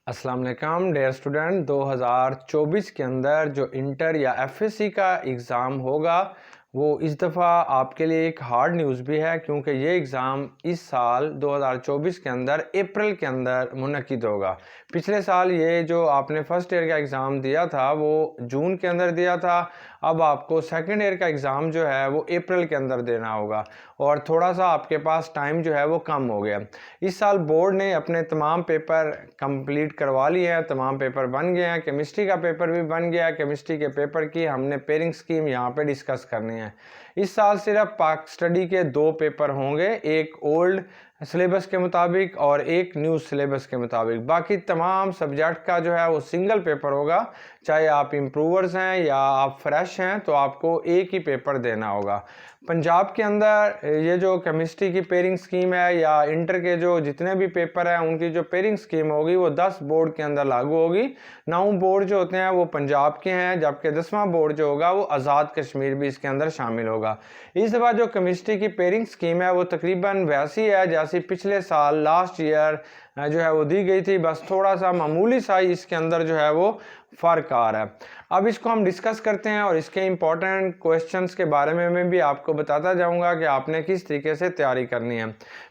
अस्सलाम वालेकुम dear student. 2024 के अंदर जो इंटर या एफएससी का एग्ज़ाम होगा वो इस दफ़ा आपके लिए एक हार्ड न्यूज़ भी है, क्योंकि ये एग्ज़ाम इस साल 2024 के अंदर अप्रैल के अंदर मुनक़िद होगा। पिछले साल ये जो आपने फ़र्स्ट ईयर का एग्ज़ाम दिया था वो जून के अंदर दिया था, अब आपको सेकंड ईयर का एग्ज़ाम जो है वो अप्रैल के अंदर देना होगा और थोड़ा सा आपके पास टाइम जो है वो कम हो गया। इस साल बोर्ड ने अपने तमाम पेपर कंप्लीट करवा लिए हैं, तमाम पेपर बन गए हैं। केमिस्ट्री का पेपर भी बन गया है। केमिस्ट्री के पेपर की हमने पेयरिंग स्कीम यहाँ पे डिस्कस करनी है। इस साल सिर्फ पाक स्टडी के 2 पेपर होंगे, एक ओल्ड सिलेबस के मुताबिक और एक न्यू सिलेबस के मुताबिक। बाकी तमाम सब्जेक्ट का जो है वो सिंगल पेपर होगा। चाहे आप इम्प्रूवर्स हैं या आप फ्रेश हैं तो आपको एक ही पेपर देना होगा। पंजाब के अंदर ये जो केमिस्ट्री की पेयरिंग स्कीम है या इंटर के जो जितने भी पेपर हैं उनकी जो पेयरिंग स्कीम होगी वो 10 बोर्ड के अंदर लागू होगी। 9 बोर्ड जो होते हैं वो पंजाब के हैं, जबकि 10वां बोर्ड जो होगा वो आज़ाद कश्मीर भी इसके अंदर शामिल होगा। इस दफ़ा जो केमिस्ट्री की पेयरिंग स्कीम है वो तकरीबन वैसी है जैसी पिछले साल लास्ट ईयर जो है वो दी गई थी, बस थोड़ा सा मामूली सा इसके अंदर जो है वो फ़र्क आ रहा है। अब इसको हम डिस्कस करते हैं और इसके इम्पॉर्टेंट क्वेश्चंस के बारे में मैं भी आपको बताता जाऊंगा कि आपने किस तरीके से तैयारी करनी है।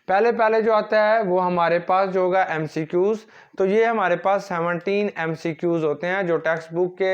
पहले जो आता है वो हमारे पास जो होगा MCQs। तो ये हमारे पास 17 MCQs होते हैं जो टेक्स्ट बुक के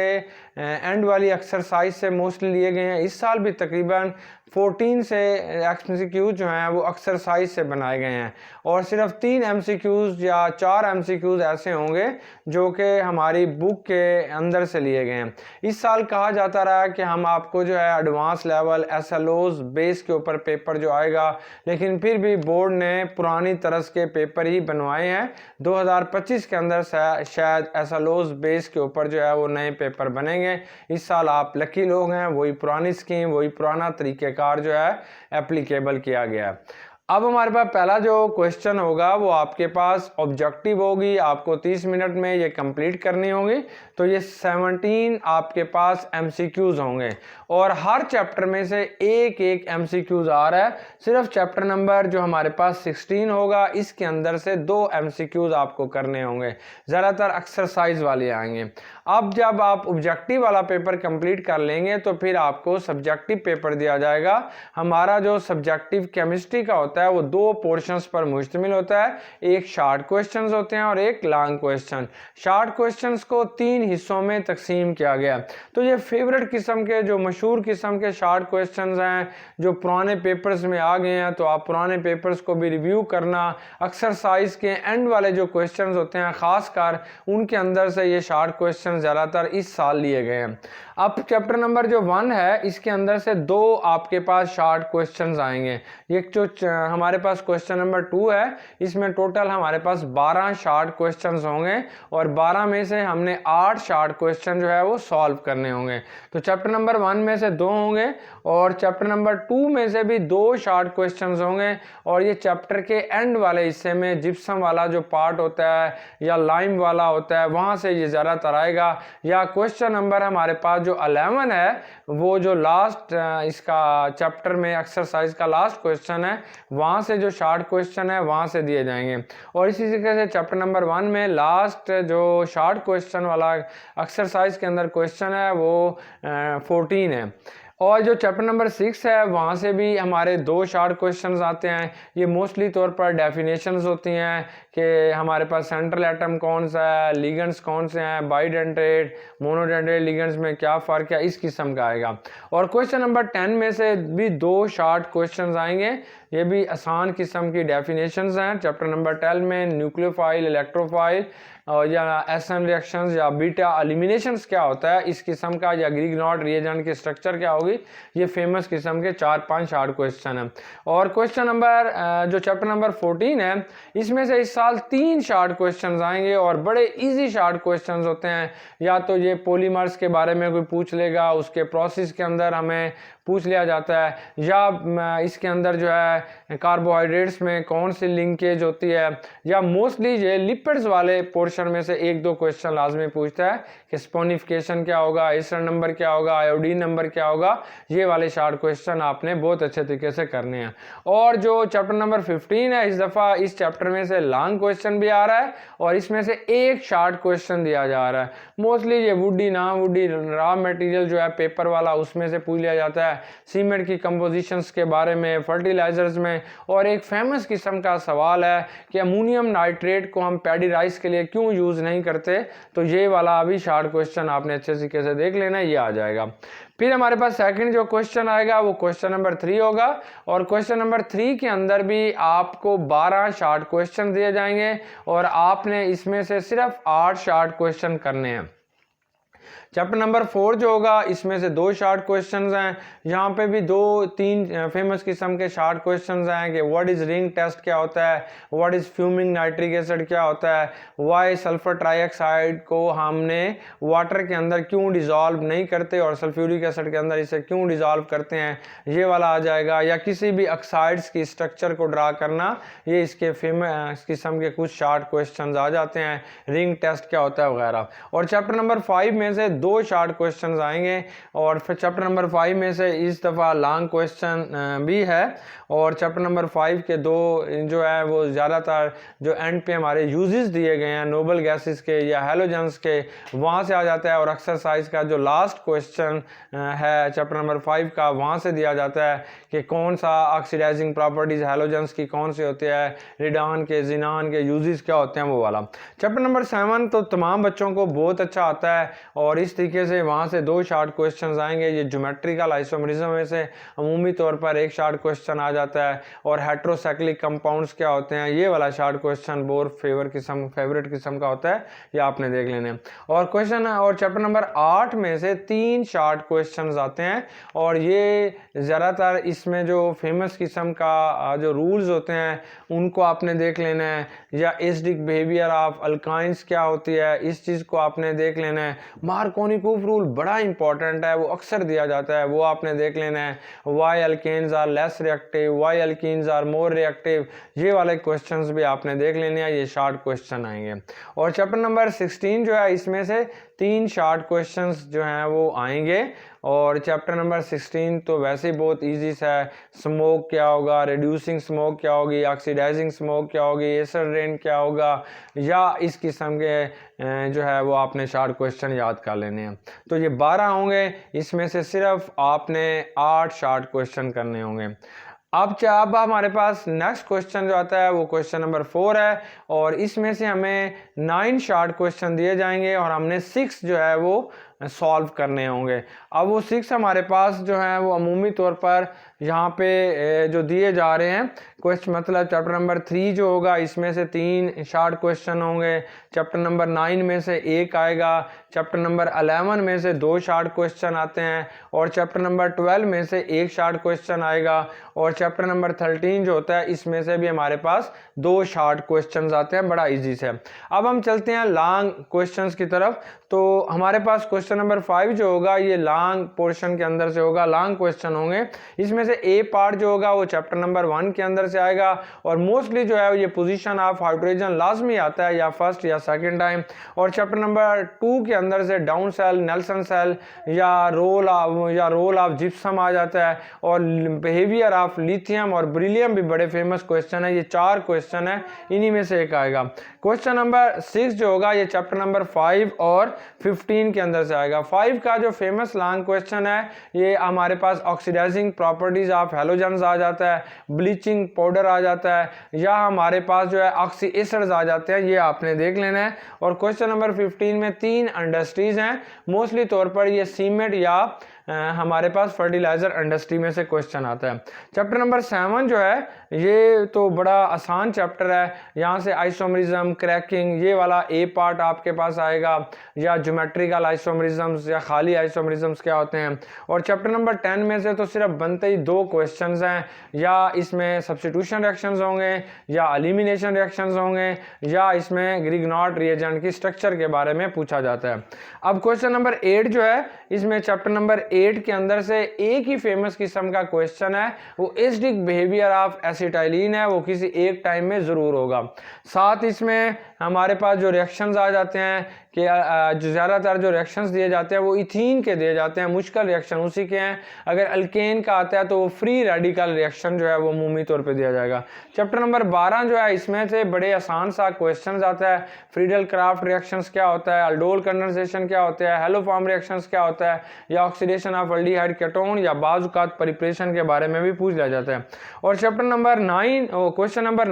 एंड वाली एक्सरसाइज से मोस्टली लिए गए हैं। इस साल भी तकरीबन 14 से MCQs जो हैं वो एक्सरसाइज से बनाए गए हैं और सिर्फ 3 MCQs या 4 MCQs ऐसे होंगे जो कि हमारी बुक के अंदर से लिए गए हैं। इस साल कहा जाता रहा कि हम आपको जो है एडवांस लेवल SLOs बेस के ऊपर पेपर जो आएगा, लेकिन फिर भी बोर्ड ने पुरानी तरह के पेपर ही बनवाए हैं। 2025 के अंदर शायद SLOs बेस के ऊपर जो है वो नए पेपर बनेंगे। इस साल आप लकी लोग हैं, वही पुरानी स्कीम वही पुराना तरीक़ेकार जो है एप्लीकेबल किया गया है। अब हमारे पास पहला जो क्वेश्चन होगा वो आपके पास ऑब्जेक्टिव होगी, आपको 30 मिनट में ये कंप्लीट करनी होगी। तो ये 17 आपके पास MCQs होंगे और हर चैप्टर में से एक एक MCQs आ रहा है। सिर्फ चैप्टर नंबर जो हमारे पास 16 होगा इसके अंदर से 2 MCQs आपको करने होंगे, ज़्यादातर एक्सरसाइज वाले आएंगे। अब जब आप ऑब्जेक्टिव वाला पेपर कंप्लीट कर लेंगे तो फिर आपको सब्जेक्टिव पेपर दिया जाएगा। हमारा जो सब्जेक्टिव केमिस्ट्री का होता है वो 2 पोर्शंस पर मुश्तमिल होता है, एक शॉर्ट क्वेश्चंस होते हैं और एक लॉन्ग क्वेश्चन। शॉर्ट क्वेश्चंस को 3 हिस्सों में तकसीम किया गया। तो ये फेवरेट किस्म के जो मशहूर किस्म के शॉर्ट क्वेश्चंस हैं जो पुराने पेपर्स में आ गए हैं, तो आप पुराने पेपर्स को भी रिव्यू करना। एक्सरसाइज के एंड वाले जो क्वेश्चंस होते हैं खासकर उनके अंदर से ये शॉर्ट क्वेश्चन ज़्यादातर इस साल लिए गए हैं। अब चैप्टर नंबर जो 1 है इसके अंदर से 2 आपके पास शॉर्ट क्वेश्चंस आएंगे। एक जो हमारे पास क्वेश्चन नंबर 2 है इसमें टोटल हमारे पास 12 शॉर्ट क्वेश्चंस होंगे और 12 में से हमने 8 शॉर्ट क्वेश्चन जो है वो सॉल्व करने होंगे। तो चैप्टर नंबर 1 में से 2 होंगे और चैप्टर नंबर 2 में से भी 2 शॉर्ट क्वेश्चंस होंगे। और ये चैप्टर के एंड वाले हिस्से में जिप्सम वाला जो पार्ट होता है या लाइम वाला होता है वहाँ से ये ज़्यादातर आएगा। या क्वेश्चन नंबर हमारे पास जो 11 है वो जो लास्ट इसका चैप्टर में एक्सरसाइज का लास्ट क्वेश्चन है वहाँ से जो शॉर्ट क्वेश्चन है वहाँ से दिए जाएंगे। और इसी तरीके से चैप्टर नंबर 1 में लास्ट जो शॉर्ट क्वेश्चन वाला एक्सरसाइज के अंदर क्वेश्चन है वो 14 है। और जो चैप्टर नंबर 6 है वहाँ से भी हमारे 2 शॉर्ट क्वेश्चंस आते हैं। ये मोस्टली तौर पर डेफिनेशंस होती हैं कि हमारे पास सेंट्रल एटम कौन सा है, लिगेंड्स कौन से हैं, बाइडेंटेट मोनोडेंटेट लिगेंड्स में क्या फ़र्क है, इस किस्म का आएगा। और क्वेश्चन नंबर 10 में से भी 2 शॉर्ट क्वेश्चंस आएंगे, ये भी आसान किस्म की डेफिनेशंस हैं। चैप्टर नंबर 12 में न्यूक्लियोफाइल, इलेक्ट्रोफाइल और या SN रिएक्शंस या बीटा एलिमिनेशंस क्या होता है इस किस्म का, या ग्रीक नॉट रिएजेंट की स्ट्रक्चर क्या होगी, ये फेमस किस्म के 4-5 शॉर्ट क्वेश्चन हैं। और क्वेश्चन नंबर जो चैप्टर नंबर 14 है इसमें से इस साल 3 शॉर्ट क्वेश्चंस आएंगे और बड़े इजी शॉर्ट क्वेश्चंस होते हैं। या तो ये पॉलीमर्स के बारे में कोई पूछ लेगा, उसके प्रोसेस के अंदर हमें पूछ लिया जाता है, या इसके अंदर जो है कार्बोहाइड्रेट्स में कौन सी लिंकेज होती है, या मोस्टली ये लिपिड्स वाले पोर्शन में से 1-2 क्वेश्चन लाजमी पूछता है कि स्पोनिफिकेशन क्या होगा, एस्टर नंबर क्या होगा, आयोडीन नंबर क्या होगा। ये वाले शार्ट क्वेश्चन आपने बहुत अच्छे तरीके से करने हैं। और जो चैप्टर नंबर 15 है, इस दफ़ा इस चैप्टर में से लॉन्ग क्वेश्चन भी आ रहा है और इसमें से एक शार्ट क्वेश्चन दिया जा रहा है। मोस्टली ये वुडी ना वुडी रॉ मटेरियल जो है पेपर वाला, उसमें से पूछ लिया जाता है, सीमेंट की कंपोजिशंस के बारे में, फर्टिलाइजर्स में। और एक फेमस किस्म का सवाल है कि अमोनियम नाइट्रेट को हम पैडी राइस के लिए क्यों यूज़ नहीं करते। तो ये वाला अभी शार्ट क्वेश्चन आपने अच्छे तरीके से देख लेना, ये आ जाएगा। फिर हमारे पास सेकंड जो क्वेश्चन आएगा वो क्वेश्चन नंबर 3 होगा, और क्वेश्चन नंबर 3 के अंदर भी आपको 12 शार्ट क्वेश्चन दिए जाएंगे और आपने इसमें से सिर्फ 8 शार्ट क्वेश्चन करने हैं। चैप्टर नंबर 4 जो होगा इसमें से 2 शार्ट क्वेश्चंस हैं, यहाँ पे भी 2-3 फेमस किस्म के शार्ट क्वेश्चंस हैं कि व्हाट इज रिंग टेस्ट क्या होता है, what is fuming nitric acid क्या होता है, वाई सल्फर ट्राइऑक्साइड को हमने वाटर के अंदर क्यों डिजॉल्व नहीं करते और सल्फ्यूरिक एसिड के अंदर इसे क्यों डिजॉल्व करते हैं, ये वाला आ जाएगा। या किसी भी ऑक्साइड्स की स्ट्रक्चर को ड्रा करना, ये इसके फेमस किस्म के कुछ शार्ट क्वेश्चन आ जाते हैं, रिंग टेस्ट क्या होता है वगैरह। और चैप्टर नंबर 5 में से 2 शार्ट क्वेश्चंस आएंगे, और फिर चैप्टर नंबर 5 में से इस दफ़ा लॉन्ग क्वेश्चन भी है। और चैप्टर नंबर 5 के 2 जो है वो ज़्यादातर जो एंड पे हमारे यूजेस दिए गए हैं नोबल गैसेस के या हैलोजेंस के, वहाँ से आ जाता है। और एक्सरसाइज का जो लास्ट क्वेश्चन है चैप्टर नंबर 5 का, वहाँ से दिया जाता है कि कौन सा ऑक्सीडाइजिंग प्रॉपर्टीज़ हैलोजेंस की कौन सी होती है, रेडान के, जिनान के यूजेस क्या होते हैं, वो वाला। चैप्टर नंबर 7 तो तमाम बच्चों को बहुत अच्छा आता है, और इस तरीके से वहाँ से 2 शार्ट क्वेश्चंस आएंगे। ये ज्योमेट्रिकल आइसोमरिज्म में से अमूमी तौर पर एक शार्ट क्वेश्चन आ जाता है, और हेट्रोसाइक्लिक कंपाउंड्स क्या होते हैं, ये वाला शार्ट क्वेश्चन बहुत फेवरेट किस्म का होता है, ये आपने देख लेने। और क्वेश्चन और चैप्टर नंबर 8 में से 3 शार्ट क्वेश्चंस आते हैं, और ये ज़्यादातर इसमें जो फेमस किस्म का जो रूल्स होते हैं उनको आपने देख लेना है, या एसिडिक बिहेवियर ऑफ अल्काइंस क्या होती है, इस चीज़ को आपने देख लेना है। मार्कोनी-कूफ रूल बड़ा इंपॉर्टेंट है, वो अक्सर दिया जाता है, वो आपने देख लेना है। Why alkanes are less reactive, why alkenes are more reactive, ये वाले क्वेश्चंस भी आपने देख लेने हैं, ये शार्ट क्वेश्चन आएंगे। और चैप्टर नंबर 16 जो है इसमें से 3 शार्ट क्वेश्चंस जो हैं वो आएंगे। और चैप्टर नंबर 16 तो वैसे ही बहुत ईजी सा है, स्मोक क्या होगा, रिड्यूसिंग स्मोक क्या होगी, ऑक्सीडाइजिंग स्मोक क्या होगी, एसिड रेन क्या होगा, या इस किस्म के जो है वो आपने शार्ट क्वेश्चन याद कर लेने हैं। तो ये 12 होंगे, इसमें से सिर्फ आपने 8 शार्ट क्वेश्चन करने होंगे। अब हमारे पास नेक्स्ट क्वेश्चन जो आता है वो क्वेश्चन नंबर 4 है, और इसमें से हमें 9 शार्ट क्वेश्चन दिए जाएंगे और हमने 6 जो है वो सॉल्व करने होंगे। अब वो 6 हमारे पास जो है वो अमूमी तौर पर यहाँ पे जो दिए जा रहे हैं क्वेश्चन, मतलब चैप्टर नंबर 3 जो होगा इसमें से 3 शार्ट क्वेश्चन होंगे, चैप्टर नंबर 9 में से 1 आएगा, चैप्टर नंबर 11 में से 2 शार्ट क्वेश्चन आते हैं, और चैप्टर नंबर 12 में से 1 शार्ट क्वेश्चन आएगा, और चैप्टर नंबर 13 जो होता है इसमें से भी हमारे पास 2 शार्ट क्वेश्चन आते हैं, बड़ा ईजी से। अब हम चलते हैं लॉन्ग क्वेश्चन की तरफ। तो हमारे पास क्वेश्चन नंबर 5 जो होगा ये लॉन्ग पोर्शन के अंदर से होगा, लॉन्ग क्वेश्चन होंगे। इसमें से ए पार्ट जो होगा वो चैप्टर नंबर 1 के अंदर से आएगा, और मोस्टली जो है ये पोजीशन ऑफ हाइड्रोजन लाजमी आता है, या फर्स्ट या सेकंड टाइम। और चैप्टर नंबर 2 के अंदर से डाउन सेल, नेल्सन सेल, या रोल ऑफ जिप्सम आ जाता है, और बिहेवियर ऑफ लिथियम और ब्रिलियम भी बड़े फेमस क्वेश्चन है। ये 4 क्वेश्चन है, इन्हीं में से एक आएगा। क्वेश्चन नंबर 6 जो होगा ये चैप्टर नंबर 5 और 15 के अंदर से आएगा। 5 का जो फेमस लॉन्ग क्वेश्चन है ये हमारे पास ऑक्सीडाइजिंग प्रॉपर्टीज ऑफ हैलोजेंस आ जाता है, ब्लीचिंग पाउडर आ जाता है, या हमारे पास जो है ऑक्सी एसिड्स आ जाते हैं, ये आपने देख लेना है। और क्वेश्चन नंबर 15 में 3 इंडस्ट्रीज हैं, मोस्टली तौर पर ये सीमेंट या हमारे पास फर्टिलाइजर इंडस्ट्री में से क्वेश्चन आता है। चैप्टर नंबर 7 जो है ये तो बड़ा आसान चैप्टर है, यहाँ से आइसोमरिज्म, क्रैकिंग, ये वाला ए पार्ट आपके पास आएगा, या ज्योमेट्रिकल आइसोमरिज्म्स या खाली आइसोमरिज्म्स क्या होते हैं। और चैप्टर नंबर 10 में से तो सिर्फ बनते ही 2 क्वेश्चंस हैं, या इसमें सब्स्टिट्यूशन रिएक्शंस होंगे या एलिमिनेशन रिएक्शंस होंगे, या इसमें ग्रिग्नॉट रिएजेंट की स्ट्रक्चर के बारे में पूछा जाता है। अब क्वेश्चन नंबर 8 जो है इसमें चैप्टर नंबर 8 के अंदर से एक ही फेमस किस्म का क्वेश्चन है, वो एसिडिक बिहेवियर ऑफ एसिटाइलिन है, वो किसी एक टाइम में ज़रूर होगा। साथ इसमें हमारे पास जो रिएक्शंस आ जाते हैं कि जो ज़्यादातर जो रिएक्शंस दिए जाते हैं वो इथीन के दिए जाते हैं, मुश्किल रिएक्शन उसी के हैं। अगर अल्केन का आता है तो वो फ्री रेडिकल रिएक्शन जो है वो अमूमी तौर पे दिया जाएगा। चैप्टर नंबर 12 जो है इसमें से बड़े आसान सा क्वेश्चन आता है। फ्रीडल क्राफ्ट रिएक्शंस क्या होता है, अल्डोल कंडेंसेशन क्या होता है, हेलो फॉर्म रिएक्शंस क्या होता है, या ऑक्सीडेशन ऑफ एल्डिहाइड कीटोन, या बाज़ औक़ात परिप्रेशन के बारे में भी पूछ लिया जाता है। और चैप्टर नंबर 9 क्वेश्चन नंबर